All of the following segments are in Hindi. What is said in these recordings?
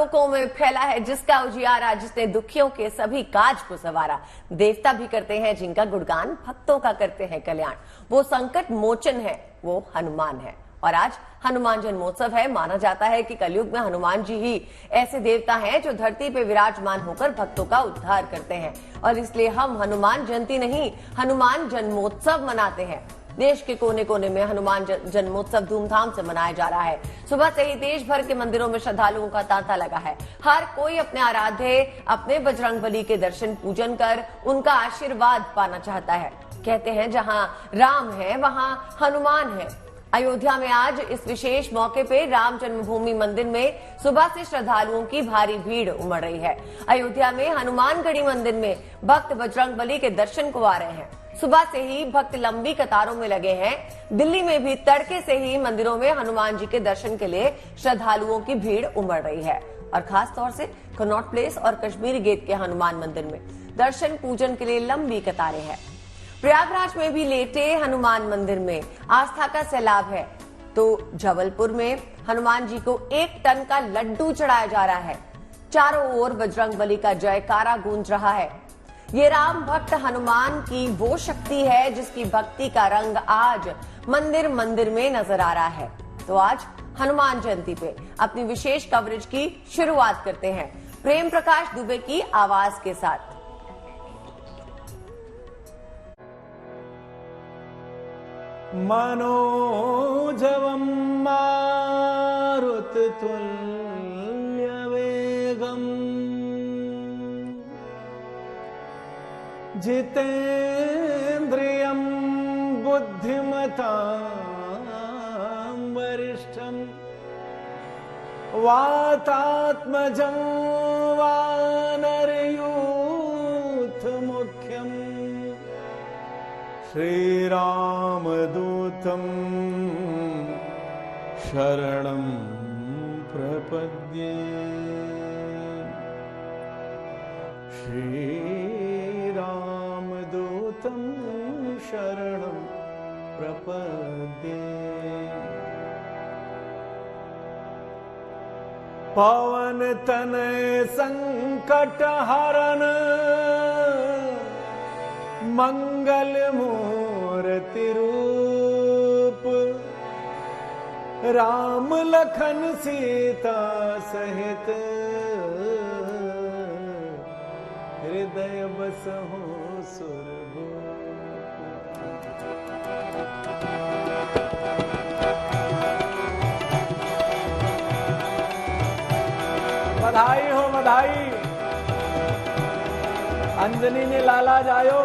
लोकों में फैला है जिसका उजियारा, जिसने दुखियों के सभी काज को संवारा। देवता भी करते हैं जिनका गुणगान, भक्तों का करते हैं कल्याण। वो संकट मोचन है, वो हनुमान है। और आज हनुमान जन्मोत्सव है। माना जाता है कि कलयुग में हनुमान जी ही ऐसे देवता हैं जो धरती पे विराजमान होकर भक्तों का उद्धार करते हैं। और इसलिए हम हनुमान जयंती नहीं, हनुमान जन्मोत्सव मनाते हैं। देश के कोने कोने में हनुमान जन्मोत्सव धूमधाम से मनाया जा रहा है। सुबह से ही देश भर के मंदिरों में श्रद्धालुओं का तांता लगा है। हर कोई अपने आराध्य, अपने बजरंगबली के दर्शन पूजन कर उनका आशीर्वाद पाना चाहता है। कहते हैं जहां राम है वहां हनुमान है। अयोध्या में आज इस विशेष मौके पे राम जन्मभूमि मंदिर में सुबह से श्रद्धालुओं की भारी भीड़ उमड़ रही है। अयोध्या में हनुमानगढ़ी मंदिर में भक्त बजरंगबली के दर्शन को आ रहे हैं। सुबह से ही भक्त लंबी कतारों में लगे हैं। दिल्ली में भी तड़के से ही मंदिरों में हनुमान जी के दर्शन के लिए श्रद्धालुओं की भीड़ उमड़ रही है। और खास तौर से कनॉट प्लेस और कश्मीरी गेट के हनुमान मंदिर में दर्शन पूजन के लिए लंबी कतारें हैं। प्रयागराज में भी लेटे हनुमान मंदिर में आस्था का सैलाब है। तो जबलपुर में हनुमान जी को 1 टन का लड्डू चढ़ाया जा रहा है। चारों ओर बजरंगबली का जयकारा गूंज रहा है। ये राम भक्त हनुमान की वो शक्ति है जिसकी भक्ति का रंग आज मंदिर मंदिर में नजर आ रहा है। तो आज हनुमान जयंती पे अपनी विशेष कवरेज की शुरुआत करते हैं प्रेम प्रकाश दुबे की आवाज के साथ। मनोजवं मारुततुल्यवेगम् जितेन्द्रियं बुद्धिमतां वरिष्ठं वातात्मजं वानरयूथमुख्यम् श्रीरामदूतं शरणं प्रपद्ये। श्रीरामदूतं शरणं प्रपद्ये। पवन तनय संकट हरन मंगल मूर्ति रूप राम लखन सीता सहित हृदय बसहु सुरभूप। बधाई हो बधाई, अंजनी ने लाला जायो।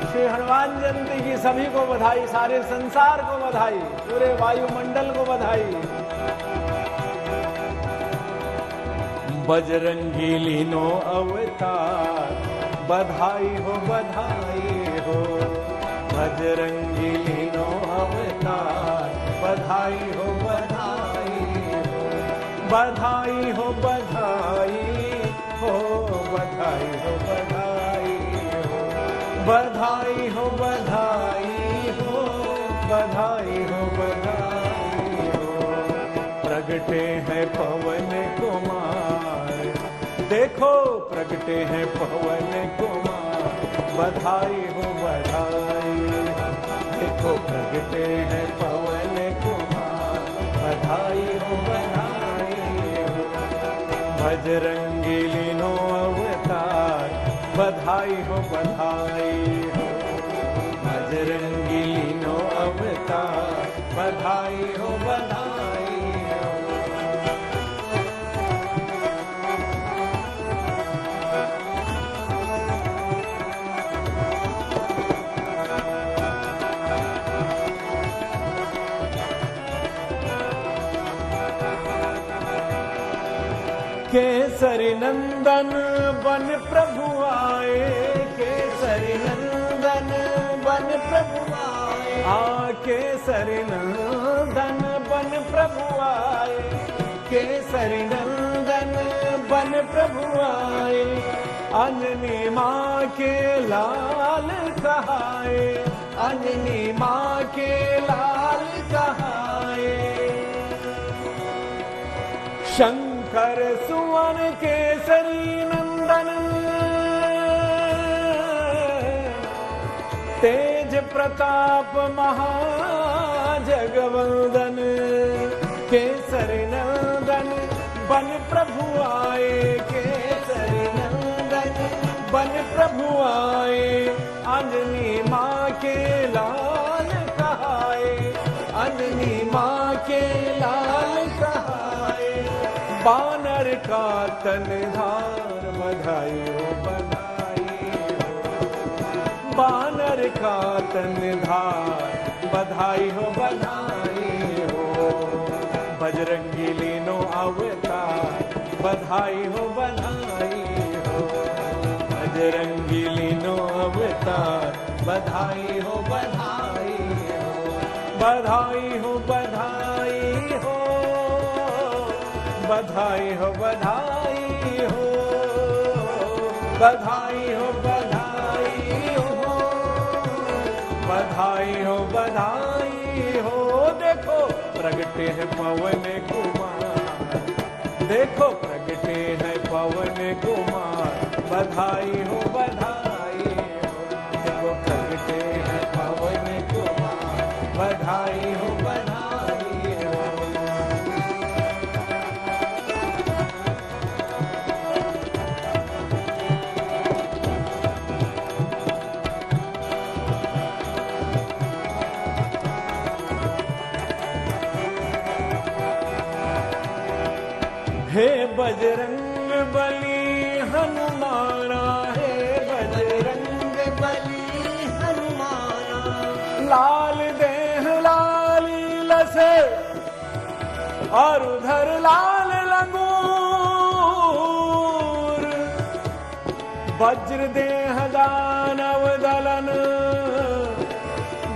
श्री हनुमान जयंती की सभी को बधाई, सारे संसार को बधाई, पूरे वायुमंडल को बधाई। बजरंगी लीनो अवतार, बधाई हो बधाई हो। बजरंगी लीनो अवतार, बधाई हो बधाई हो। बधाई हो बधाई हो, बधाई हो बधाई हो। बधाई हो बधाई हो, बधाई हो बधाई हो। प्रगटे हैं पवन कुमार, देखो प्रगटे हैं पवन कुमार। बधाई हो बधाई, देखो प्रगटे हैं पवन कुमार। बधाई हो बधाई हो। बजरंगी लीनो अवतार, बधाई हो बधाई हो। बजरंगी लीनो अवतार, बधाई हो बधाई हो। केसरी नंदन बन प्रभु आए, केसरी नंदन बन प्रभु आए। केसरी नंदन बन प्रभु आए, केसरी नंदन बन प्रभु आए। अंजनी माँ के लाल कहाए, अंजनी माँ के लाल कहाए। शंख कर सुवन केसरी नंदन, तेज प्रताप महाजगवंदन। केसरी नंदन बन प्रभु आए, केसरी नंदन बन प्रभु आए। अंजनी माँ के लाल कहाए, अंजनी माँ के लाल कहाए। बानर का तन धार बधाई हो बधाई हो, बानर का तन धार बधाई हो बधाई हो। बजरंगी लीनो अवतार बधाई हो बधाई हो, बजरंगी लीनो अवतार बधाई हो बधाई हो। बधाई हो बधाई हो, बधाई हो बधाई हो, बधाई हो बधाई हो, बधाई हो बधाई हो। देखो प्रगटे है पवन कुमार, देखो प्रगटे है पवन कुमार। बधाई हो बधाई हो, देखो प्रगटे है पवन कुमार। बधाई हो बधाई हो। हे बजरंग बली हनुमाना, हे बजरंग बली हनुमाना। लाल देह लाली लसे और उधर लाल लंगूर। वज्र देह दानव दलन,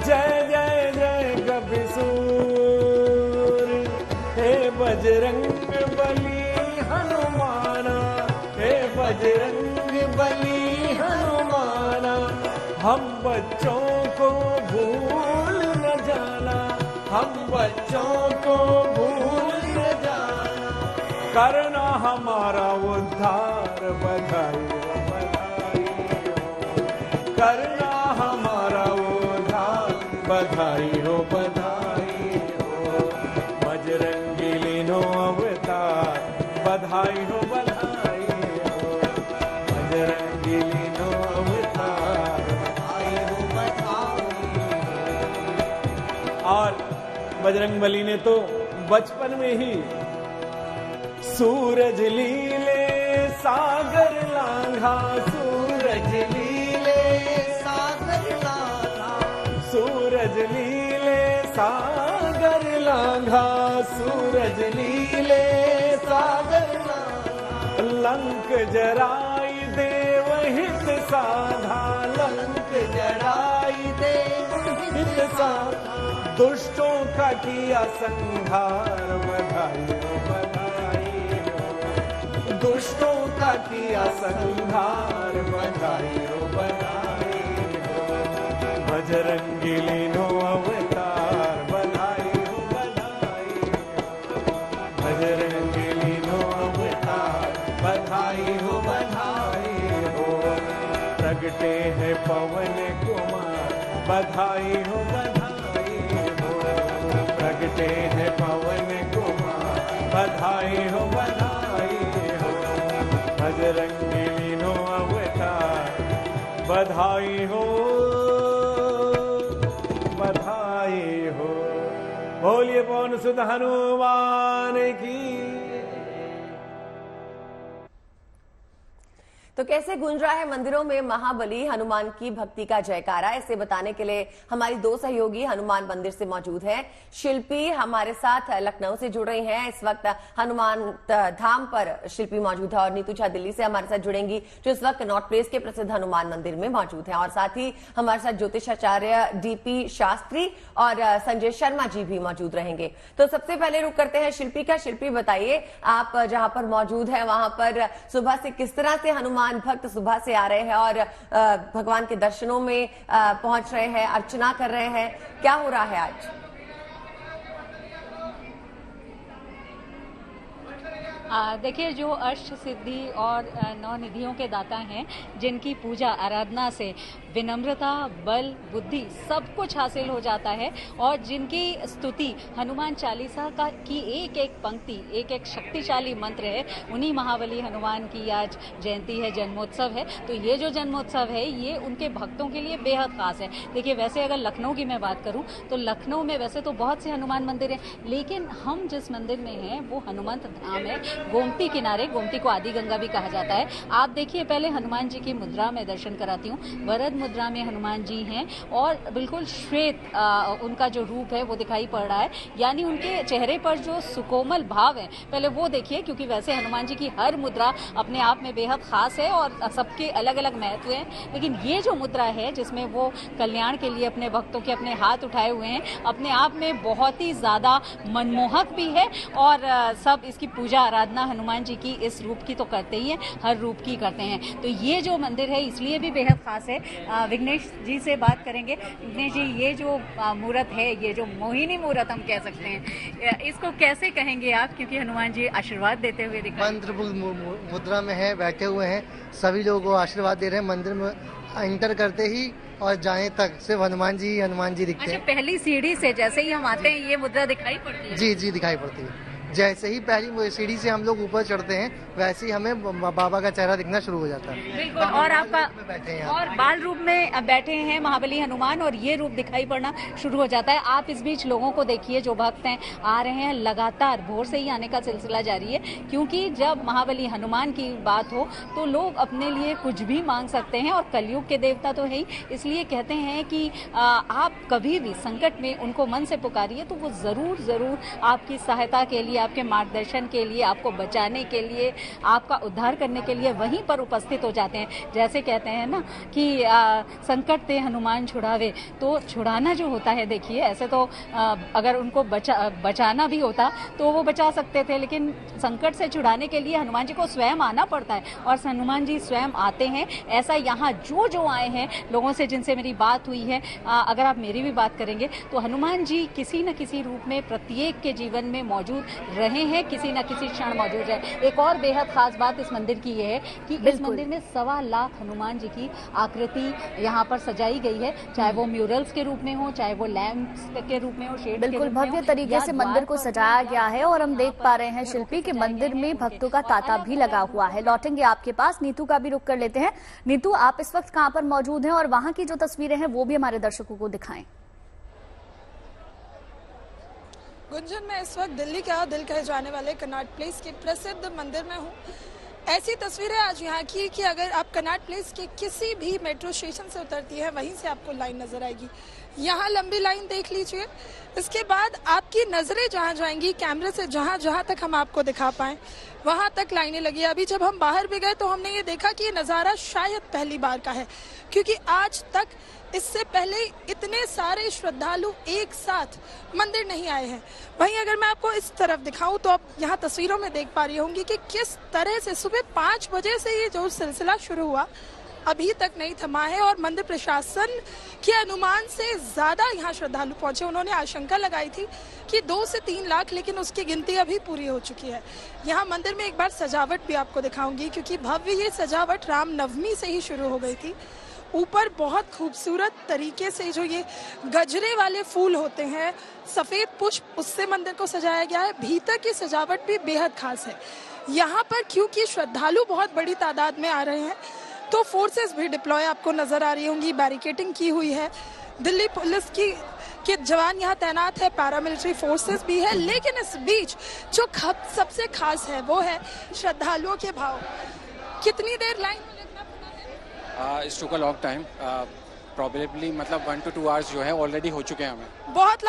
जय जय जय कपिसूर। हे बजरंग बली हनुमाना, हे बजरंग बली हनुमाना। हम बच्चों को भूल न जाना, हम बच्चों को भूल न जाना। करना हमारा उद्धार बधाई हो बधाई हो, करना हमारा उद्धार बधाई हो बधाई हो। बजरंगी लीनो अवतार बधाई हो बधाई हो, बजरंगी लीनो अवतार बधाई हो बधाई हो। और बजरंग बली ने तो बचपन में ही सूरज लीले सागर लांघा, सूरज लीले सागर लांघा, सूरज लीले सागर लांघा, सूरज लीले सागर लांघा। लंक जराई देव हित साधा, लंक जराई देव हित साधा। दुष्टों का किया संहार बधाई हो बधाई हो, दुष्टों का किया संहार बधाई हो बधाई हो। बजरंगी लीनो अवतार बधाई हो बधाई हो, बजरंगी लीनो अवतार बधाई हो बधाई हो। प्रगटे है पवन कुमार बधाई हो बधाई हो, प्रगटे है पवन कुमार बधाई हो बधाई हो। बजरंगी लीनो अवतार बधाई हो बधाई हो। बोलिए पवन सुत हनुमान की। तो कैसे गूंज रहा है मंदिरों में महाबली हनुमान की भक्ति का जयकारा, इसे बताने के लिए हमारी दो सहयोगी हनुमान मंदिर से मौजूद हैं। शिल्पी हमारे साथ लखनऊ से जुड़ रही हैं, इस वक्त हनुमान धाम पर शिल्पी मौजूद है, और नीतू झा दिल्ली से हमारे साथ जुड़ेंगी जो इस वक्त नॉर्थ प्लेस के प्रसिद्ध हनुमान मंदिर में मौजूद है। और साथ ही हमारे साथ ज्योतिषाचार्य डीपी शास्त्री और संजय शर्मा जी भी मौजूद रहेंगे। तो सबसे पहले रुक करते हैं शिल्पी का। शिल्पी बताइए, आप जहां पर मौजूद है वहां पर सुबह से किस तरह से हनुमान भक्त सुबह से आ रहे हैं और भगवान के दर्शनों में पहुंच रहे हैं, अर्चना कर रहे हैं, क्या हो रहा है आज? देखिए, जो अष्ट सिद्धि और 9 निधियों के दाता हैं, जिनकी पूजा आराधना से विनम्रता, बल, बुद्धि सब कुछ हासिल हो जाता है और जिनकी स्तुति हनुमान चालीसा की एक एक पंक्ति, एक एक शक्तिशाली मंत्र है, उन्हीं महाबली हनुमान की आज जयंती है, जन्मोत्सव है। तो ये जो जन्मोत्सव है ये उनके भक्तों के लिए बेहद खास है। देखिए, वैसे अगर लखनऊ की मैं बात करूं तो लखनऊ में वैसे तो बहुत से हनुमान मंदिर हैं, लेकिन हम जिस मंदिर में हैं वो हनुमंत धाम है, गोमती किनारे। गोमती को आदि गंगा भी कहा जाता है। आप देखिए, पहले हनुमान जी की मुद्रा में दर्शन कराती हूँ। वरद मुद्रा में हनुमान जी हैं और बिल्कुल श्वेत उनका जो रूप है वो दिखाई पड़ रहा है, यानी उनके चेहरे पर जो सुकोमल भाव है, पहले वो देखिए, क्योंकि वैसे हनुमान जी की हर मुद्रा अपने आप में बेहद खास है और सबके अलग अलग महत्व हैं, लेकिन ये जो मुद्रा है जिसमें वो कल्याण के लिए अपने भक्तों के अपने हाथ उठाए हुए हैं, अपने आप में बहुत ही ज्यादा मनमोहक भी है और सब इसकी पूजा आराधना हनुमान जी की इस रूप की तो करते ही हैं, हर रूप की करते हैं। तो ये जो मंदिर है इसलिए भी बेहद खास है। विघ्नेश जी से बात करेंगे। विघ्नेश जी, ये जो मूर्त है, ये जो मोहिनी मूर्त हम कह सकते हैं, इसको कैसे कहेंगे आप, क्योंकि हनुमान जी आशीर्वाद देते हुए दिखाई, मंत्र मुद्रा में है, बैठे हुए हैं, सभी लोगों को आशीर्वाद दे रहे हैं। मंदिर में एंटर करते ही और जाने तक सिर्फ हनुमान जी दिखते हैं। पहली सीढ़ी से जैसे ही हम आते हैं ये मुद्रा दिखाई पड़ती है? जी दिखाई पड़ती है। जैसे ही पहली सीढ़ी से हम लोग ऊपर चढ़ते हैं वैसे ही हमें बाबा का चेहरा दिखना शुरू हो जाता है। बिल्कुल। और आपका और बाल रूप में बैठे हैं महाबली हनुमान और ये रूप दिखाई पड़ना शुरू हो जाता है। आप इस बीच लोगों को देखिए, जो भक्त हैं आ रहे हैं, लगातार भोर से ही आने का सिलसिला जारी है, क्योंकि जब महाबली हनुमान की बात हो तो लोग अपने लिए कुछ भी मांग सकते हैं और कलयुग के देवता तो है ही, इसलिए कहते हैं कि आप कभी भी संकट में उनको मन से पुकारिए तो वो जरूर आपकी सहायता के लिए, आपके मार्गदर्शन के लिए, आपको बचाने के लिए, आपका उद्धार करने के लिए वहीं पर उपस्थित हो जाते हैं। जैसे कहते हैं ना कि संकट ते हनुमान छुड़ावे, तो छुड़ाना जो होता है, देखिए ऐसे तो अगर उनको बचाना भी होता तो वो बचा सकते थे, लेकिन संकट से छुड़ाने के लिए हनुमान जी को स्वयं आना पड़ता है और हनुमान जी स्वयं आते हैं। ऐसा यहाँ जो आए हैं, लोगों से जिनसे मेरी बात हुई है, अगर आप मेरी भी बात करेंगे तो हनुमान जी किसी न किसी रूप में प्रत्येक के जीवन में मौजूद रहे हैं, किसी न किसी क्षण मौजूद है। एक और बेहद खास बात इस मंदिर की ये है कि इस मंदिर में 1.25 लाख हनुमान जी की आकृति यहाँ पर सजाई गई है, चाहे वो म्यूरल्स के रूप में हो, चाहे वो लैंप्स के रूप में हो, शेड्स के रूप में हो। बिल्कुल भव्य तरीके से मंदिर को सजाया गया है और हम देख पा रहे हैं शिल्पी के मंदिर में भक्तों का तांता भी लगा हुआ है। लौटेंगे आपके पास, नीतू का भी रुख कर लेते हैं। नीतू, आप इस वक्त कहाँ पर मौजूद हैं और वहाँ की जो तस्वीरें हैं वो भी हमारे दर्शकों को दिखाएं। गुंजन, मैं इस वक्त दिल्ली का दिल कहे जाने वाले कनॉट प्लेस के प्रसिद्ध मंदिर में हूँ। ऐसी तस्वीरें आज यहाँ की कि अगर आप कनॉट प्लेस के किसी भी मेट्रो स्टेशन से उतरती है, वहीं से आपको लाइन नजर आएगी। यहाँ लंबी लाइन देख लीजिए। इसके बाद आपकी नजरें जहाँ जाएंगी, कैमरे से जहाँ तक हम आपको दिखा पाए वहां तक लाइनें लगी। अभी जब हम बाहर भी गए तो हमने ये देखा कि ये नज़ारा शायद पहली बार का है, क्योंकि आज तक इससे पहले इतने सारे श्रद्धालु एक साथ मंदिर नहीं आए हैं। वहीं अगर मैं आपको इस तरफ दिखाऊं तो आप यहाँ तस्वीरों में देख पा रही होंगी कि किस तरह से सुबह 5 बजे से ये जो सिलसिला शुरू हुआ अभी तक नहीं थमा है और मंदिर प्रशासन के अनुमान से ज्यादा यहाँ श्रद्धालु पहुंचे। उन्होंने आशंका लगाई थी कि 2 से 3 लाख, लेकिन उसकी गिनती अभी पूरी हो चुकी है। यहाँ मंदिर में एक बार सजावट भी आपको दिखाऊंगी, क्योंकि भव्य ये सजावट रामनवमी से ही शुरू हो गई थी। ऊपर बहुत खूबसूरत तरीके से जो ये गजरे वाले फूल होते हैं, सफेद पुष्प, उससे मंदिर को सजाया गया है। भीतर की सजावट भी बेहद खास है। यहाँ पर क्योंकि श्रद्धालु बहुत बड़ी तादाद में आ रहे हैं तो फोर्सेस भी डिप्लॉय आपको नजर आ रही होंगी, बैरिकेडिंग की हुई है। दिल्ली पुलिस के जवान यहाँ तैनात है, पैरामिलिट्री फोर्सेस भी है। लेकिन इस बीच जो सबसे खास है वो है श्रद्धालुओं के भाव। कितनी देर लाइन में लगना पड़ा है? It's took a long time, probably मतलब 1 to 2 आवर्स जो है ऑलरेडी हो चुके हैं हमें। बहुत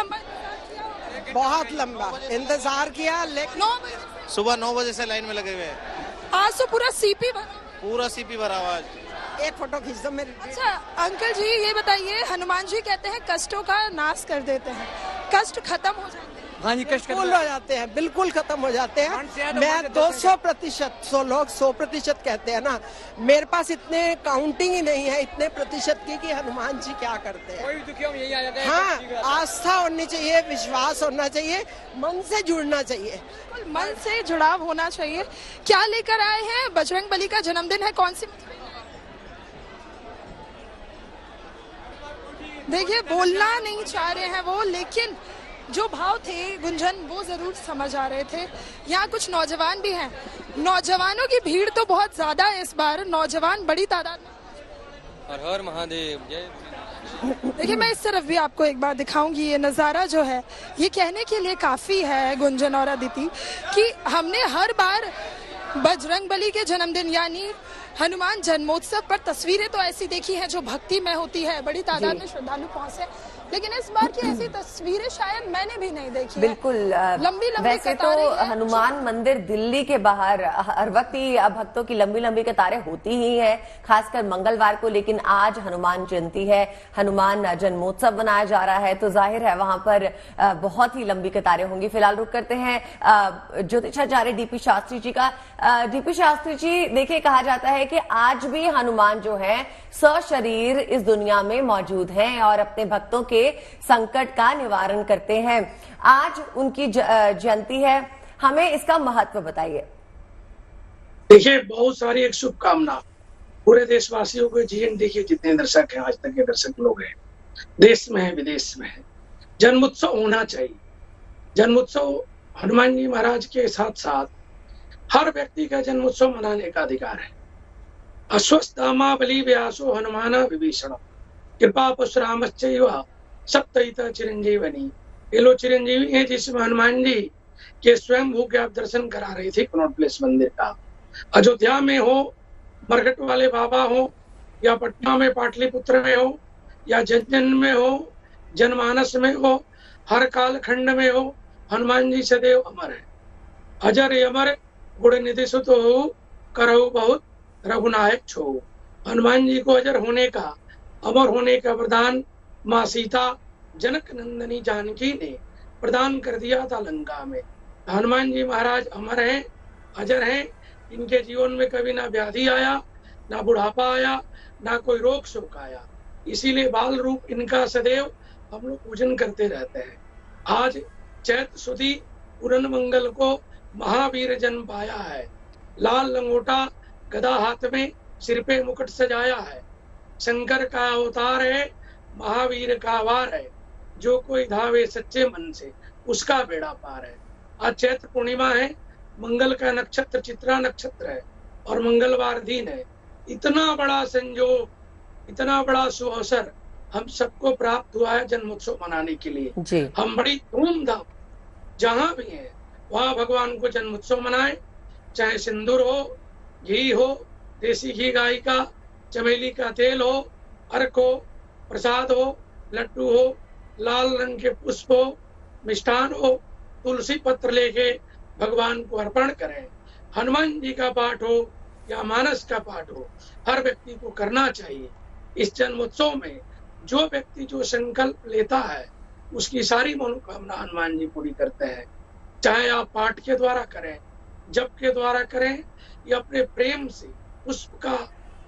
लंबा इंतजार किया, लेकिन सुबह 9 बजे से लाइन में लगे हुए हैं। आज तो पूरा सीपी भरा हुआ है। एक फोटो खींच दो मेरी। अच्छा अंकल जी, ये बताइए, हनुमान जी कहते हैं कष्टों का नाश कर देते हैं, कष्ट खत्म हो जाते हैं। हाँ जी, कष्ट हो जाते हैं, बिल्कुल खत्म हो जाते हैं। मैं 200%, 100% कहते हैं ना, मेरे पास इतने काउंटिंग ही नहीं है इतने प्रतिशत की कि हनुमान जी क्या करते हैं। कोई भी दुखियों में यही आ जाता है। हाँ, आस्था होनी चाहिए, विश्वास होना चाहिए, मन से जुड़ना चाहिए, मन से जुड़ाव होना चाहिए। क्या लेकर आए हैं? बजरंगबली का जन्मदिन है, कौन सी? देखिए, बोलना नहीं चाह रहे हैं वो, लेकिन जो भाव थे गुंजन वो जरूर समझ आ रहे थे। यहाँ कुछ नौजवान भी हैं, नौजवानों की भीड़ तो बहुत ज्यादा है इस बार, नौजवान बड़ी तादाद में। हर हर महादेव जय। देखिए, मैं इस तरफ भी आपको एक बार दिखाऊंगी। ये नजारा जो है ये कहने के लिए काफी है गुंजन और अदिति कि हमने हर बार बजरंगबली के जन्मदिन यानी हनुमान जन्मोत्सव पर तस्वीरें तो ऐसी देखी हैं जो भक्ति में होती है, बड़ी तादाद में श्रद्धालु पहुंचे, लेकिन इस बार की ऐसी तस्वीरें शायद मैंने भी नहीं देखी। बिल्कुल, लंबी वैसे तो हनुमान मंदिर दिल्ली के बाहर हर वक्त ही भक्तों की लंबी लंबी कतारें होती ही है, खासकर मंगलवार को, लेकिन आज हनुमान जयंती है, हनुमान जन्मोत्सव मनाया जा रहा है, तो जाहिर है वहां पर बहुत ही लंबी कतारें होंगी। फिलहाल रुक करते हैं ज्योतिषाचार्य डीपी शास्त्री जी का। डीपी शास्त्री जी, देखिए, कहा जाता है कि आज भी हनुमान जो है सशरीर इस दुनिया में मौजूद हैं और अपने भक्तों के संकट का निवारण करते हैं। आज उनकी जयंती है, हमें इसका महत्व बताइए। देखिए, बहुत सारी एक शुभकामना पूरे देशवासियों को। जीएन देखिए, जितने दर्शक हैं, आज तक के दर्शक लोग हैं, देश में है, विदेश में है, जन्मोत्सव होना चाहिए। जन्मोत्सव हनुमान जी महाराज के साथ साथ हर व्यक्ति का जन्मोत्सव मनाने का अधिकार है। अश्वत्थामा बलि व्यासो हनुमान विभीषण कृपा परशुरामश्चैव सप्तहित चिरंजीवनी। ये लोग चिरंजीवी हैं जिसमें हनुमान जी के स्वयं भू के आप दर्शन करा रहे थे कनॉट प्लेस मंदिर का। अयोध्या में हो, मरघट वाले बाबा हो, या पटना में पाटलिपुत्र में हो, या जनजन में हो, जनमानस में हो, हर काल खंड में हो, हनुमान जी सदैव अमर है। अजर अमर गुण निधि सुत हो, करहु बहुत रघुनायक छो। हनुमान जी को अजर होने का, अमर होने का वरदान माँ सीता जनक नंदनी जानकी ने प्रदान कर दिया था लंका में। हनुमान जी महाराज अमर हैं, अजर हैं। इनके जीवन में कभी ना व्याधि आया, ना बुढ़ापा आया, ना कोई रोग शोक आया, इसीलिए बाल रूप इनका सदैव हम लोग पूजन करते रहते हैं। आज चैत्र सुदी पूरन मंगल को महावीर जन्म पाया है। लाल लंगोटा गदा हाथ में, सिर पे मुकुट सजाया है। शंकर का अवतार है, महावीर का वार है। जो कोई धावे सच्चे मन से, उसका बेड़ा पार है। आज चैत्र पूर्णिमा है, मंगल का नक्षत्र चित्रा नक्षत्र है और मंगलवार दिन है। इतना बड़ा संयोग, इतना बड़ा सुअवसर हम सबको प्राप्त हुआ है जन्मोत्सव मनाने के लिए। हम बड़ी धूमधाम जहाँ भी हैं वहाँ भगवान को जन्मोत्सव मनाएं। चाहे सिंदूर हो, घी हो, देसी घी गाय का, चमेली का तेल हो, अर्क हो, प्रसाद हो, लड्डू हो, लाल रंग के पुष्प हो, मिष्ठान हो, तुलसी पत्र लेके भगवान को अर्पण करें। हनुमान जी का पाठ हो या मानस का पाठ हो, हर व्यक्ति को करना चाहिए। इस जन्मोत्सव में जो व्यक्ति जो संकल्प लेता है उसकी सारी मनोकामना हनुमान जी पूरी करते हैं। चाहे आप पाठ के द्वारा करें, जप के द्वारा करें, या अपने प्रेम से पुष्प का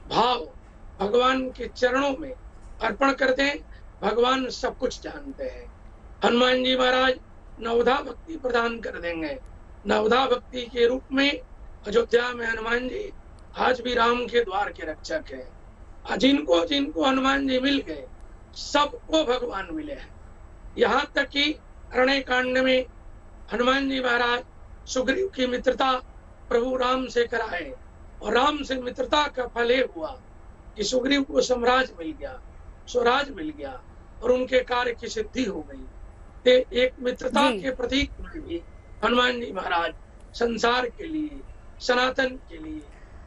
भाव भगवान के चरणों में अर्पण कर दें। भगवान सब कुछ जानते हैं। हनुमान जी महाराज नवधा भक्ति प्रदान कर देंगे। नवधा भक्ति के रूप में अयोध्या में हनुमान जी आज भी राम के द्वार के रक्षक हैं। जिनको जिनको हनुमान जी मिल गए, सबको भगवान मिले हैं। यहाँ तक कि अरण्य कांड में हनुमान जी महाराज सुग्रीव की मित्रता प्रभु राम से कराए और राम से मित्रता का फल हुआ कि सुग्रीव को साम्राज्य मिल गया, स्वराज मिल गया और उनके कार्य की सिद्धि हो गई। एक मित्रता के प्रतीक में भी हनुमान जी महाराज संसार के लिए, सनातन के लिए,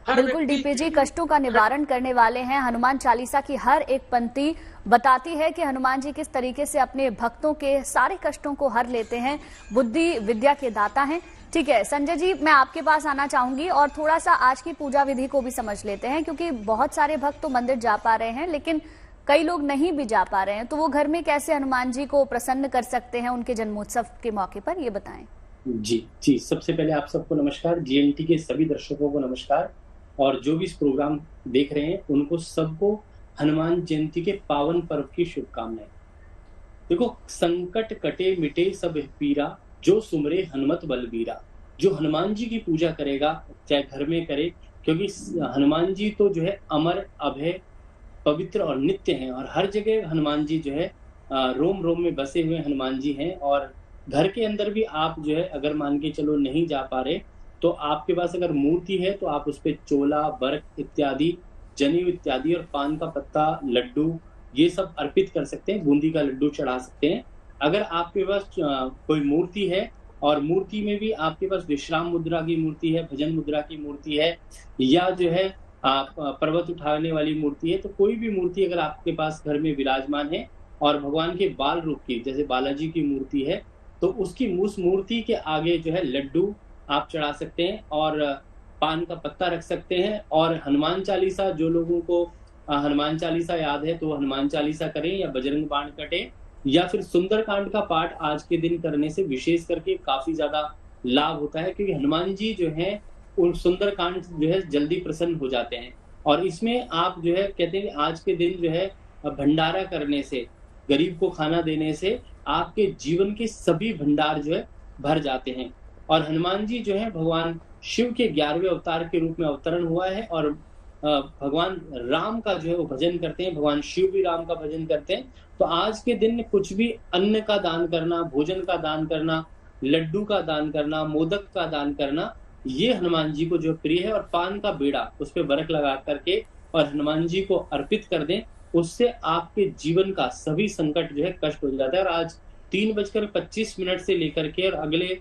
बिल्कुल डीपी जी कष्टों का निवारण करने वाले हैं। हनुमान चालीसा की हर एक पंक्ति बताती है कि हनुमान जी किस तरीके से अपने भक्तों के सारे कष्टों को हर लेते हैं, बुद्धि विद्या के दाता हैं। ठीक है संजय जी, मैं आपके पास आना चाहूंगी और थोड़ा सा आज की पूजा विधि को भी समझ लेते हैं, क्योंकि बहुत सारे भक्त तो मंदिर जा पा रहे हैं लेकिन कई लोग नहीं भी जा पा रहे हैं, तो वो घर में कैसे हनुमान जी को प्रसन्न कर सकते हैं उनके जन्मोत्सव के मौके पर, ये बताएं। जी, सबसे पहले आप सबको नमस्कार, जीएनटी के सभी दर्शकों को नमस्कार, और जो भी इस प्रोग्राम देख रहे हैं उनको सबको हनुमान जयंती के पावन पर्व की शुभकामनाएं। देखो, संकट कटे मिटे सब पीरा, जो सुमरे हनुमत बलबीरा। जो हनुमान जी की पूजा करेगा, चाहे घर में करे, क्योंकि हनुमान जी तो जो है अमर, अभय, पवित्र और नित्य हैं, और हर जगह हनुमान जी जो है रोम रोम में बसे हुए हनुमान जी हैं। और घर के अंदर भी आप जो है अगर मान के चलो नहीं जा पा रहे, तो आपके पास अगर मूर्ति है तो आप उस पे चोला, बर्क इत्यादि, जनेऊ इत्यादि और पान का पत्ता, लड्डू, ये सब अर्पित कर सकते हैं, बूंदी का लड्डू चढ़ा सकते हैं। अगर आपके पास कोई मूर्ति है और मूर्ति में भी आपके पास विश्राम मुद्रा की मूर्ति है, भजन मुद्रा की मूर्ति है, या जो है पर्वत उठाने वाली मूर्ति है, तो कोई भी मूर्ति अगर आपके पास घर में विराजमान है और भगवान के बाल रूप की, जैसे बालाजी की मूर्ति है, तो उसकी उस मूर्ति के आगे जो है लड्डू आप चढ़ा सकते हैं और पान का पत्ता रख सकते हैं। और हनुमान चालीसा, जो लोगों को हनुमान चालीसा याद है तो हनुमान चालीसा करें, या बजरंग बाण कटे, या फिर सुंदरकांड का पाठ आज के दिन करने से विशेष करके काफी ज्यादा लाभ होता है, क्योंकि हनुमान जी जो है उन सुंदरकांड जो है जल्दी प्रसन्न हो जाते हैं। और इसमें आप जो है कहते हैं कि आज के दिन जो है भंडारा करने से, गरीब को खाना देने से आपके जीवन के सभी भंडार जो है भर जाते हैं। और हनुमान जी जो है भगवान शिव के 11वें अवतार के रूप में अवतरण हुआ है, और भगवान राम का जो है वो भजन करते हैं, भगवान शिव भी राम का भजन करते हैं। तो आज के दिन कुछ भी अन्न का दान करना, भोजन का दान करना, लड्डू का दान करना, मोदक का दान करना, ये हनुमान जी को जो प्रिय है। और पान का बेड़ा उस पर बरक लगा करके और हनुमान जी को अर्पित कर दें, उससे आपके जीवन का सभी संकट जो है कष्ट हो जाता है। और आज 3:25 से लेकर के और अगले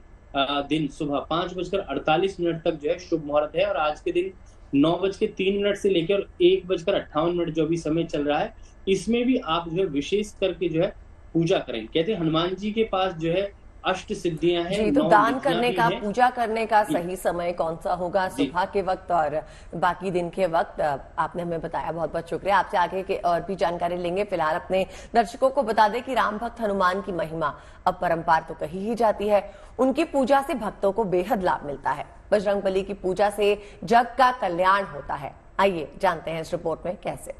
दिन सुबह 5:48 तक जो है शुभ मुहूर्त है। और आज के दिन 9:03 से लेकर 1:58 जो भी समय चल रहा है, इसमें भी आप जो है विशेष करके जो है पूजा करें। कहते हैं हनुमान जी के पास जो है अष्ट सिद्धियां हैं। जी, तो दान करने का, पूजा करने का सही समय कौन सा होगा? सुबह के वक्त और बाकी दिन के वक्त आपने हमें बताया, बहुत बहुत शुक्रिया। आपसे आगे के और भी जानकारी लेंगे। फिलहाल अपने दर्शकों को बता दें कि राम भक्त हनुमान की महिमा अब परंपार तो कही ही जाती है। उनकी पूजा से भक्तों को बेहद लाभ मिलता है। बजरंगबली की पूजा से जग का कल्याण होता है। आइए जानते हैं इस रिपोर्ट में कैसे।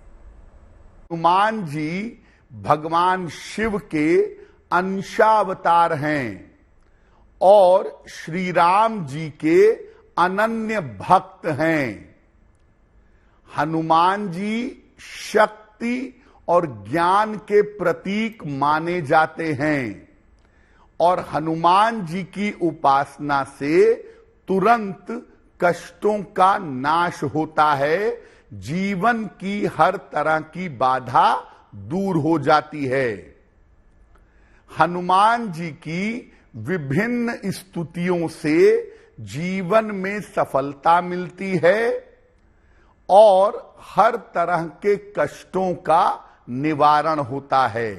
हनुमान जी भगवान शिव के अंशावतार हैं और श्री राम जी के अनन्य भक्त हैं। हनुमान जी शक्ति और ज्ञान के प्रतीक माने जाते हैं और हनुमान जी की उपासना से तुरंत कष्टों का नाश होता है, जीवन की हर तरह की बाधा दूर हो जाती है। हनुमान जी की विभिन्न स्तुतियों से जीवन में सफलता मिलती है और हर तरह के कष्टों का निवारण होता है।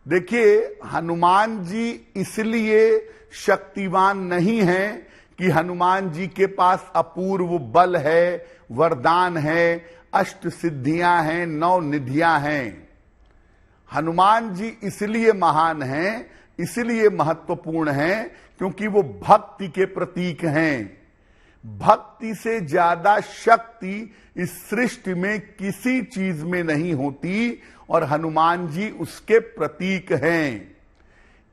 देखिए, हनुमान जी इसलिए शक्तिवान नहीं हैं कि हनुमान जी के पास अपूर्व बल है, वरदान है, अष्ट सिद्धियां हैं, 9 निधियां हैं। हनुमान जी इसलिए महान हैं, इसलिए महत्वपूर्ण हैं क्योंकि वो भक्ति के प्रतीक हैं। भक्ति से ज्यादा शक्ति इस सृष्टि में किसी चीज में नहीं होती और हनुमान जी उसके प्रतीक हैं।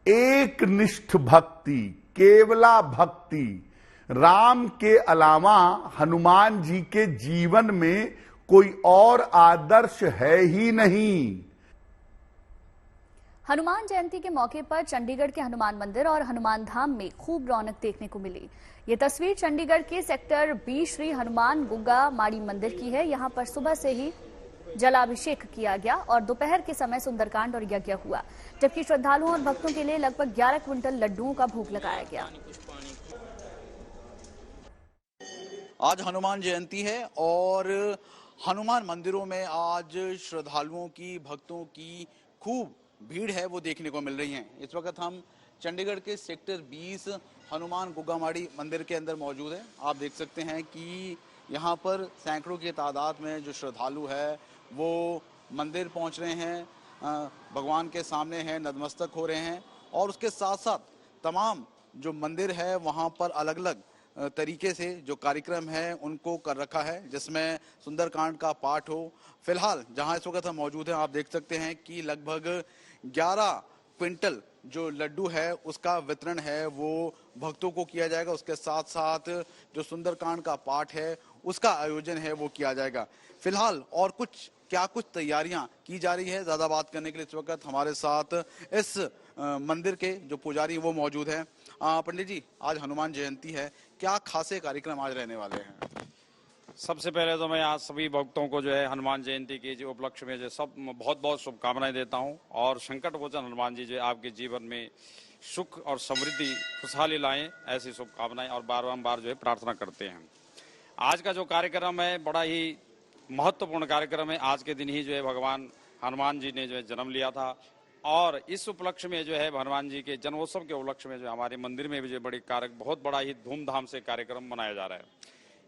एक निष्ठ भक्ति, केवला भक्ति, राम के अलावा हनुमान जी के जीवन में कोई और आदर्श है ही नहीं। हनुमान जयंती के मौके पर चंडीगढ़ के हनुमान मंदिर और हनुमान धाम में खूब रौनक देखने को मिली। ये तस्वीर चंडीगढ़ के सेक्टर 20 श्री हनुमान गुग्गा माड़ी मंदिर की है। यहाँ पर सुबह से ही जलाभिषेक किया गया और दोपहर के समय सुंदरकांड और यज्ञ हुआ, जबकि श्रद्धालुओं और भक्तों के लिए लगभग 11 क्विंटल लड्डुओं का भोग लगाया गया। आज हनुमान जयंती है और हनुमान मंदिरों में आज श्रद्धालुओं की, भक्तों की खूब भीड़ है, वो देखने को मिल रही है। इस वक्त हम चंडीगढ़ के सेक्टर 20 हनुमान गुग्गामाड़ी मंदिर के अंदर मौजूद है। आप देख सकते हैं कि यहाँ पर सैकड़ों की तादाद में जो श्रद्धालु है वो मंदिर पहुंच रहे हैं, भगवान के सामने हैं, नतमस्तक हो रहे हैं। और उसके साथ साथ तमाम जो मंदिर है वहां पर अलग अलग तरीके से जो कार्यक्रम है उनको कर रखा है, जिसमें सुंदरकांड का पाठ हो। फिलहाल जहां इस वक्त हम मौजूद हैं, आप देख सकते हैं कि लगभग 11 क्विंटल जो लड्डू है उसका वितरण है वो भक्तों को किया जाएगा। उसके साथ साथ जो सुंदरकांड का पाठ है उसका आयोजन है वो किया जाएगा। फिलहाल और कुछ तैयारियां की जा रही है। ज्यादा बात करने के लिए इस वक्त हमारे साथ इस मंदिर के जो पुजारी वो मौजूद हैं। पंडित जी, आज हनुमान जयंती है, क्या खासे कार्यक्रम आज रहने वाले हैं? सबसे पहले तो मैं आज सभी भक्तों को जो है हनुमान जयंती के जो उपलक्ष्य में जो सब बहुत बहुत शुभकामनाएं देता हूं, और संकट मोचन हनुमान जी जो आपके जीवन में सुख और समृद्धि खुशहाली लाएं, ऐसी शुभकामनाएं और बार जो है प्रार्थना करते हैं। आज का जो कार्यक्रम है बड़ा ही महत्वपूर्ण कार्यक्रम है। आज के दिन ही जो है भगवान हनुमान जी ने जो है जन्म लिया था, और इस उपलक्ष्य में जो है हनुमान जी के जन्मोत्सव के उपलक्ष्य में जो हमारे मंदिर में भी जो बहुत बड़ा ही धूमधाम से कार्यक्रम मनाया जा रहा है।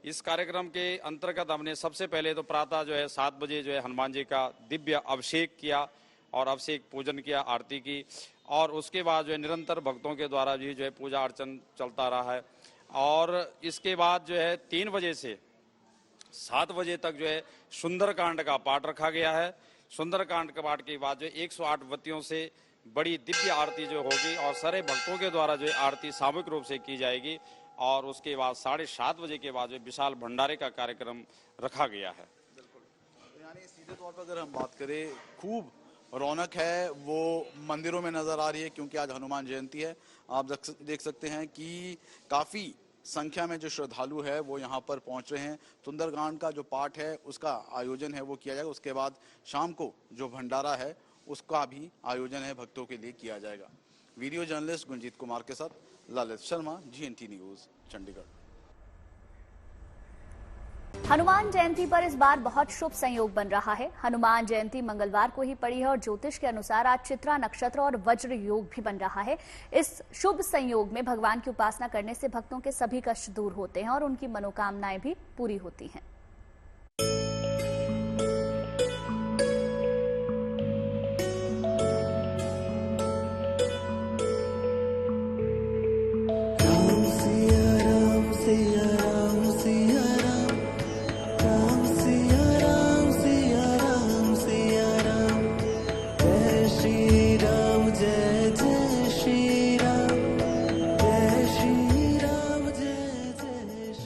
इस कार्यक्रम के अंतर्गत हमने सबसे पहले तो प्रातः जो है 7 बजे जो है हनुमान जी का दिव्य अभिषेक किया और अभिषेक पूजन किया, आरती की, और उसके बाद जो है निरंतर भक्तों के द्वारा भी जो है पूजा अर्चन चलता रहा है। और इसके बाद जो है 3 बजे से 7 बजे तक जो है सुंदरकांड का पाठ रखा गया है। सुंदरकांड के पाठ के बाद जो 108 बत्तियों से बड़ी दिव्य आरती जो होगी और सारे भक्तों के द्वारा जो आरती सामूहिक रूप से की जाएगी। और उसके बाद 7:30 बजे के बाद जो विशाल भंडारे का कार्यक्रम रखा गया है। यानी सीधे तौर पर अगर हम बात करें, खूब रौनक है वो मंदिरों में नजर आ रही है, क्योंकि आज हनुमान जयंती है। आप देख सकते हैं कि काफी संख्या में जो श्रद्धालु है वो यहाँ पर पहुंच रहे हैं। सुंदरकांड का जो पाठ है उसका आयोजन है वो किया जाएगा। उसके बाद शाम को जो भंडारा है उसका भी आयोजन है भक्तों के लिए किया जाएगा। वीडियो जर्नलिस्ट गुंजीत कुमार के साथ ललित शर्मा, GNT न्यूज, चंडीगढ़। हनुमान जयंती पर इस बार बहुत शुभ संयोग बन रहा है। हनुमान जयंती मंगलवार को ही पड़ी है और ज्योतिष के अनुसार आज चित्रा नक्षत्र और वज्र योग भी बन रहा है। इस शुभ संयोग में भगवान की उपासना करने से भक्तों के सभी कष्ट दूर होते हैं और उनकी मनोकामनाएं भी पूरी होती हैं।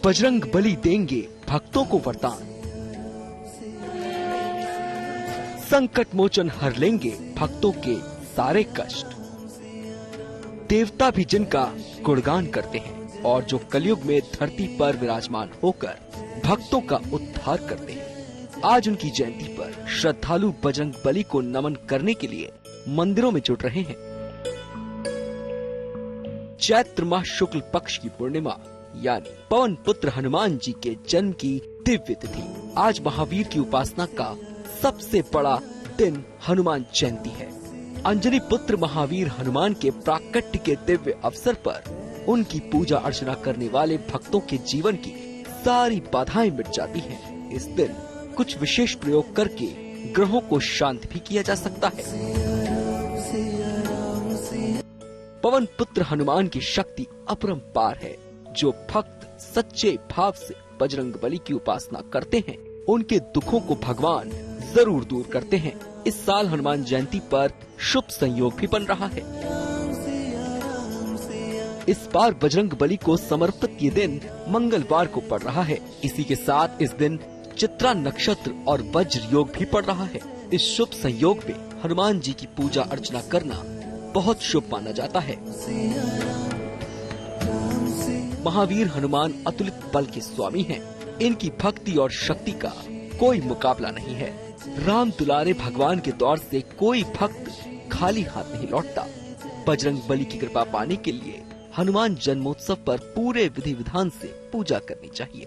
बजरंग बली देंगे भक्तों को वरदान, संकट मोचन हर लेंगे भक्तों के सारे कष्ट। देवता भी जिनका गुणगान करते हैं और जो कलयुग में धरती पर विराजमान होकर भक्तों का उद्धार करते हैं। आज उनकी जयंती पर श्रद्धालु बजरंग बली को नमन करने के लिए मंदिरों में जुट रहे हैं। चैत्र माह शुक्ल पक्ष की पूर्णिमा यानी पवन पुत्र हनुमान जी के जन्म की दिव्य तिथि। आज महावीर की उपासना का सबसे बड़ा दिन हनुमान जयंती है। अंजनी पुत्र महावीर हनुमान के प्राकट्य के दिव्य अवसर पर उनकी पूजा अर्चना करने वाले भक्तों के जीवन की सारी बाधाएं मिट जाती हैं। इस दिन कुछ विशेष प्रयोग करके ग्रहों को शांत भी किया जा सकता है। पवन पुत्र हनुमान की शक्ति अपरंपार है। जो भक्त सच्चे भाव से बजरंग बली की उपासना करते हैं उनके दुखों को भगवान जरूर दूर करते हैं। इस साल हनुमान जयंती पर शुभ संयोग भी बन रहा है। इस बार बजरंग बली को समर्पित ये दिन मंगलवार को पड़ रहा है। इसी के साथ इस दिन चित्रा नक्षत्र और वज्र योग भी पड़ रहा है। इस शुभ संयोग में हनुमान जी की पूजा अर्चना करना बहुत शुभ माना जाता है। महावीर हनुमान अतुलित बल के स्वामी हैं। इनकी भक्ति और शक्ति का कोई मुकाबला नहीं है। राम दुलारे भगवान के दौर से कोई भक्त खाली हाथ नहीं लौटता। बजरंग बली की कृपा पाने के लिए हनुमान जन्मोत्सव पर पूरे विधि विधान से पूजा करनी चाहिए।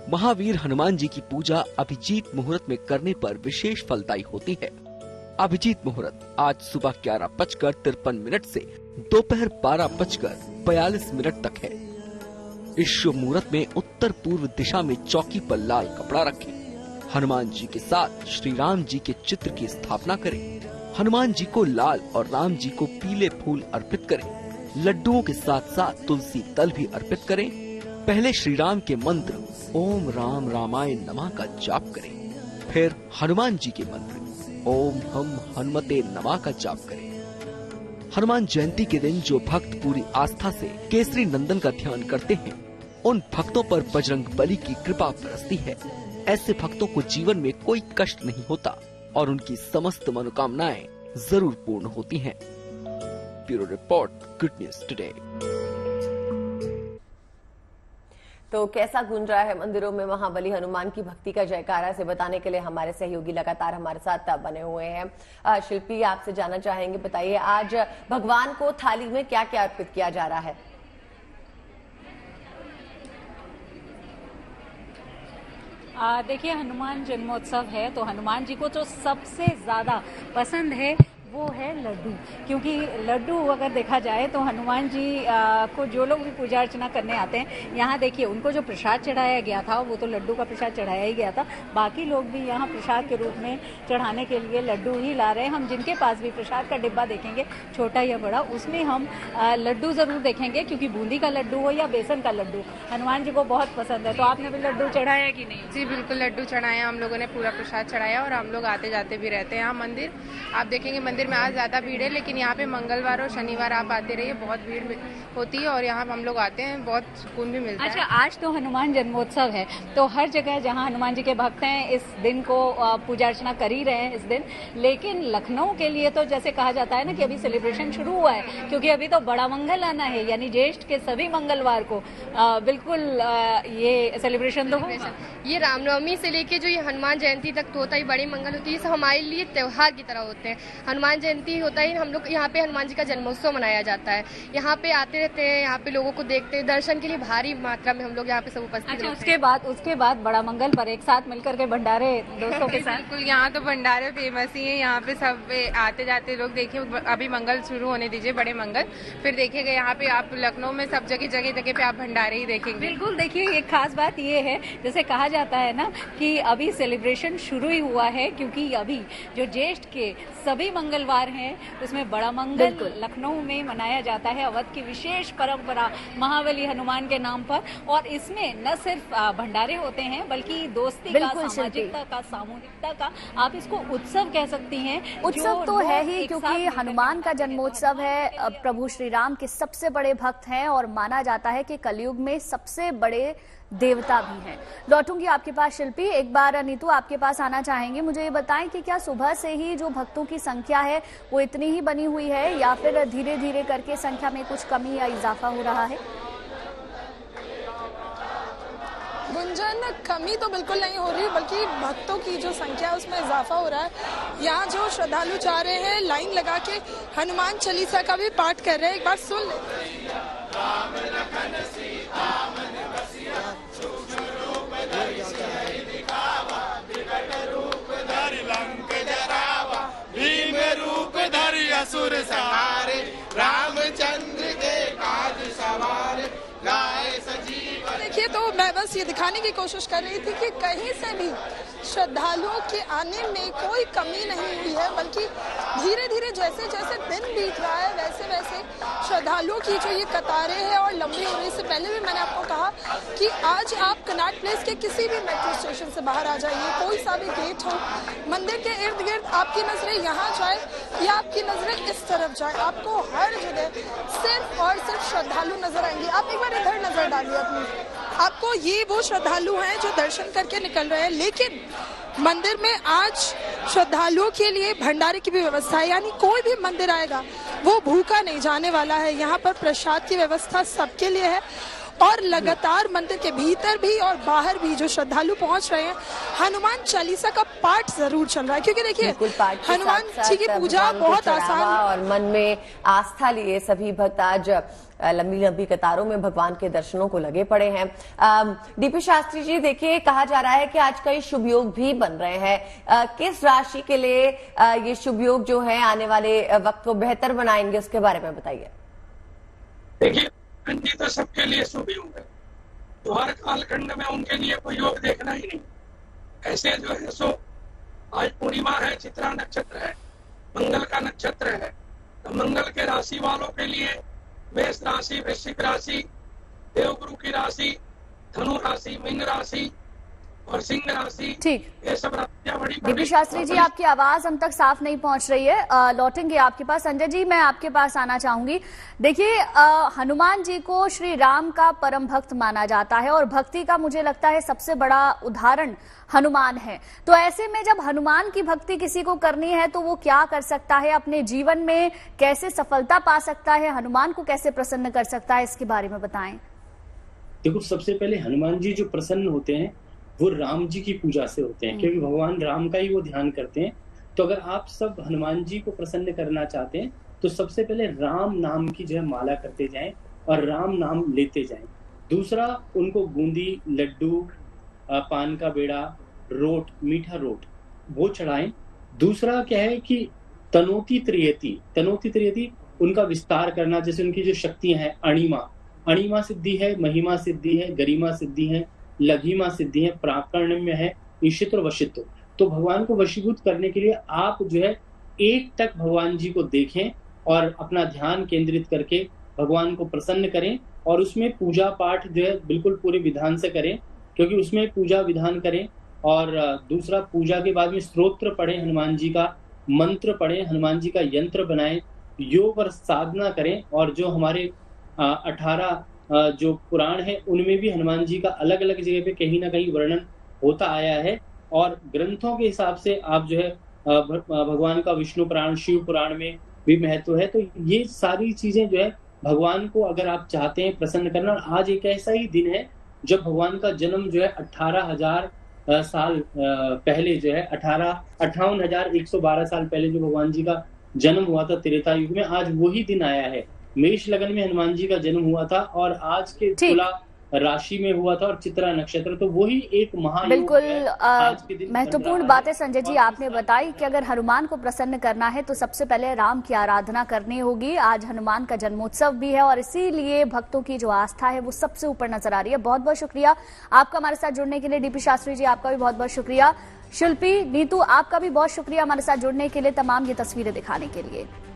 महावीर हनुमान जी की पूजा अभिजीत मुहूर्त में करने पर विशेष फलदायी होती है। अभिजीत मुहूर्त आज सुबह 11:53 से दोपहर 12:42 तक है। इस शुभ मुहूर्त में उत्तर पूर्व दिशा में चौकी पर लाल कपड़ा रखें। हनुमान जी के साथ श्री राम जी के चित्र की स्थापना करें। हनुमान जी को लाल और राम जी को पीले फूल अर्पित करें। लड्डुओं के साथ साथ तुलसी दल भी अर्पित करें। पहले श्री राम के मंत्र ओम राम रामाय नमः का जाप करें। फिर हनुमान जी के मंत्र ओम हम हनुमते नमः का जाप करें। हनुमान जयंती के दिन जो भक्त पूरी आस्था से केसरी नंदन का ध्यान करते हैं, उन भक्तों पर बजरंग बली की कृपा बरसती है। ऐसे भक्तों को जीवन में कोई कष्ट नहीं होता और उनकी समस्त मनोकामनाएं जरूर पूर्ण होती हैं। Bureau report, good news today. तो कैसा गूंज रहा है मंदिरों में महाबली हनुमान की भक्ति का जयकारा, से बताने के लिए हमारे सहयोगी लगातार हमारे साथ बने हुए हैं। शिल्पी, आपसे जानना चाहेंगे, बताइए आज भगवान को थाली में क्या क्या अर्पित किया जा रहा है? देखिए, हनुमान जन्मोत्सव है तो हनुमान जी को जो सबसे ज्यादा पसंद है वो है लड्डू, क्योंकि लड्डू अगर देखा जाए तो हनुमान जी को जो लोग भी पूजा अर्चना करने आते हैं, यहाँ देखिए उनको जो प्रसाद चढ़ाया गया था वो तो लड्डू का प्रसाद चढ़ाया ही गया था। बाकी लोग भी यहाँ प्रसाद के रूप में चढ़ाने के लिए लड्डू ही ला रहे हैं। हम जिनके पास भी प्रसाद का डिब्बा देखेंगे, छोटा या बड़ा, उसमें हम लड्डू जरूर देखेंगे, क्योंकि बूंदी का लड्डू हो या बेसन का लड्डू हनुमान जी को बहुत पसंद है। तो आपने भी लड्डू चढ़ाया कि नहीं? जी बिल्कुल, लड्डू चढ़ाया, हम लोगों ने पूरा प्रसाद चढ़ाया और हम लोग आते जाते भी रहते हैं। यहाँ मंदिर आप देखेंगे, मंदिर में आज ज्यादा भीड़ है, लेकिन यहाँ पे मंगलवार और शनिवार आप आते रहिए, बहुत भीड़ होती है और यहाँ हम लोग आते हैं, बहुत सुकून भी मिलता है। अच्छा, आज तो हनुमान जन्मोत्सव है, तो हर जगह जहाँ हनुमान जी के भक्त हैं इस दिन को पूजा अर्चना कर ही रहे हैं इस दिन, लेकिन लखनऊ के लिए तो जैसे कहा जाता है ना कि अभी सेलिब्रेशन शुरू हुआ है, क्योंकि अभी तो बड़ा मंगल आना है, यानी ज्येष्ठ के सभी मंगलवार को बिल्कुल ये सेलिब्रेशन तो होगा। ये रामनवमी से लेके जो ये हनुमान जयंती तक तो होता है, बड़ी मंगल होती है, हमारे लिए त्योहार की तरह होते हैं। हनुमान जयंती होता है, हम लोग यहाँ पे हनुमान जी का जन्मोत्सव मनाया जाता है, यहाँ पे आते रहते हैं, यहाँ पे लोगों को देखते हैं, दर्शन के लिए भारी मात्रा में हम लोग यहाँ पे सब उपस्थित। अच्छा, उसके बाद बड़ा मंगल पर एक साथ मिलकर के भंडारे दोस्तों के साथ। बिल्कुल, यहाँ तो भंडारे फेमस ही है, यहाँ पे सब आते जाते लोग। देखिए अभी मंगल शुरू होने दीजिए, बड़े मंगल, फिर देखिएगा यहाँ पे आप लखनऊ में सब जगह पे आप भंडारे ही देखेंगे। बिल्कुल, देखिए एक खास बात ये है, जैसे कहा जाता है ना कि अभी सेलिब्रेशन शुरू ही हुआ है, क्योंकि अभी जो ज्येष्ठ के सभी मंगलवार हैं उसमें बड़ा मंगल लखनऊ में मनाया जाता है। अवध की विशेष परंपरा महाबली हनुमान के नाम पर, और इसमें न सिर्फ भंडारे होते हैं बल्कि दोस्ती का, सामाजिकता का, सामूहिकता का, आप इसको उत्सव कह सकती हैं। उत्सव तो है ही, क्योंकि हनुमान का जन्मोत्सव है, प्रभु श्री राम के सबसे बड़े भक्त हैं और माना जाता है कि कलयुग में सबसे बड़े देवता भी हैं। लौटूंगी आपके पास शिल्पी, एक बार नीतू आपके पास आना चाहेंगे। मुझे ये बताएं कि क्या सुबह से ही जो भक्तों की संख्या है वो इतनी ही बनी हुई है, या फिर धीरे धीरे करके संख्या में कुछ कमी या इजाफा हो रहा है? गुंजन, कमी तो बिल्कुल नहीं हो रही, बल्कि भक्तों की जो संख्या है उसमें इजाफा हो रहा है। यहाँ जो श्रद्धालु जा रहे हैं लाइन लगा के हनुमान चालीसा का भी पाठ कर रहे हैं, एक बार सुन ले। असुर सहारे, रामचंद्र के काज सवारे, गाए सजीवन। देखिए, तो मैं बस ये दिखाने की कोशिश कर रही थी कि कहीं से भी श्रद्धालुओं के आने में कोई कमी नहीं हुई है, बल्कि धीरे धीरे जैसे जैसे दिन बीत रहा है वैसे वैसे श्रद्धालुओं की जो ये कतारें हैं और लंबी होने से पहले भी मैंने आपको कहा कि आज आप कनॉट प्लेस के किसी भी मेट्रो स्टेशन से बाहर आ जाइए, कोई सा भी गेट हो, मंदिर के इर्द गिर्द आपकी नजरें यहाँ जाए या आपकी नजरें इस तरफ जाए, आपको हर जगह सिर्फ और सिर्फ श्रद्धालु नजर आएंगे। आप एक बार इधर नजर डालिए अपनी, आपको ये वो श्रद्धालु हैं जो दर्शन करके निकल रहे हैं, लेकिन मंदिर में आज श्रद्धालुओं के लिए भंडारे की भी व्यवस्था है, यानी कोई भी मंदिर आएगा वो भूखा नहीं जाने वाला है। यहाँ पर प्रसाद की व्यवस्था सबके लिए है और लगातार मंदिर के भीतर भी और बाहर भी जो श्रद्धालु पहुंच रहे हैं, हनुमान चालीसा का पाठ जरूर चल रहा है, क्योंकि देखिए हनुमान जी की पूजा बहुत आसान और मन में आस्था लिए सभी भक्त आज लंबी लंबी कतारों में भगवान के दर्शनों को लगे पड़े हैं। डीपी शास्त्री जी, देखिए कहा जा रहा है कि आज कई शुभ योग भी बन रहे हैं, किस राशि के लिए ये शुभ योग जो है आने वाले वक्त को बेहतर बनाएंगे, उसके बारे में बताइए। देखिए, तो सबके लिए शुभ योग है, तो हर कालखंड में उनके लिए कोई योग देखना ही नहीं। ऐसे जो है सो आज पूर्णिमा है, चित्रा नक्षत्र है, मंगल का नक्षत्र है, तो मंगल के राशि वालों के लिए मेष राशि, वृश्चिक राशि, देवगुरु की राशि, धनु राशि, मीन राशि और सिंह राशि, ठीक, ये सब राशियां बड़ी डीपी शास्त्री जी, आपकी आवाज हम तक साफ नहीं पहुंच रही है, लौटेंगे आपके पास। संजय जी, मैं आपके पास आना चाहूंगी। देखिए, हनुमान जी को श्री राम का परम भक्त माना जाता है और भक्ति का मुझे लगता है सबसे बड़ा उदाहरण हनुमान है। तो ऐसे में जब हनुमान की भक्ति किसी को करनी है तो वो क्या कर सकता है, अपने जीवन में कैसे सफलता पा सकता है, हनुमान को कैसे प्रसन्न कर सकता है, इसके बारे में बताएं। देखो, सबसे पहले हनुमान जी जो प्रसन्न होते हैं वो राम जी की पूजा से होते हैं, क्योंकि भगवान राम का ही वो ध्यान करते हैं। तो अगर आप सब हनुमान जी को प्रसन्न करना चाहते हैं तो सबसे पहले राम नाम की जो है माला करते जाएं और राम नाम लेते जाएं। दूसरा, उनको बूंदी, लड्डू, पान का बेड़ा, रोट, मीठा रोट वो चढ़ाएं। दूसरा क्या है कि तनोती त्रियति उनका विस्तार करना, जैसे उनकी जो शक्तियां हैं, अणिमा सिद्धि है, महिमा सिद्धि है, गरिमा सिद्धि है, लघिमा सिद्धि है, प्राकर्ण्य है, ईशित्र वशित्व। तो भगवान को वशीभूत करने के लिए आप जो है एक टक भगवान जी को देखें और अपना ध्यान केंद्रित करके भगवान को प्रसन्न करें और उसमें पूजा पाठ जो है बिल्कुल पूरे विधान से करें, क्योंकि उसमें पूजा विधान करें। और दूसरा, पूजा के बाद में स्तोत्र पढ़ें, हनुमान जी का मंत्र पढ़ें, हनुमान जी का यंत्र बनाएं, योग और साधना करें। और जो हमारे 18 जो पुराण है उनमें भी हनुमान जी का अलग अलग जगह पे कहीं ना कहीं वर्णन होता आया है। और ग्रंथों के हिसाब से आप जो है भगवान का विष्णु पुराण, शिव पुराण में भी महत्व है। तो ये सारी चीजें जो है भगवान को अगर आप चाहते हैं प्रसन्न करना, और आज एक ऐसा ही दिन है जब भगवान का जन्म जो है 18,000 साल पहले जो है 58,112 साल पहले जो भगवान जी का जन्म हुआ था त्रेता युग में, आज वही दिन आया है। मेष लगन में हनुमान जी का जन्म हुआ था और आज के तुला राशि में हुआ था और चित्रा नक्षत्र, तो वही एक महायोग बिल्कुल है। महत्वपूर्ण बातें संजय जी आपने बताई कि अगर हनुमान को प्रसन्न करना है तो सबसे पहले राम की आराधना करनी होगी। आज हनुमान का जन्मोत्सव भी है और इसीलिए भक्तों की जो आस्था है वो सबसे ऊपर नजर आ रही है। बहुत बहुत शुक्रिया आपका हमारे साथ जुड़ने के लिए। डीपी शास्त्री जी, आपका भी बहुत बहुत शुक्रिया। शिल्पी, नीतू, आपका भी बहुत शुक्रिया हमारे साथ जुड़ने के लिए, तमाम ये तस्वीरें दिखाने के लिए।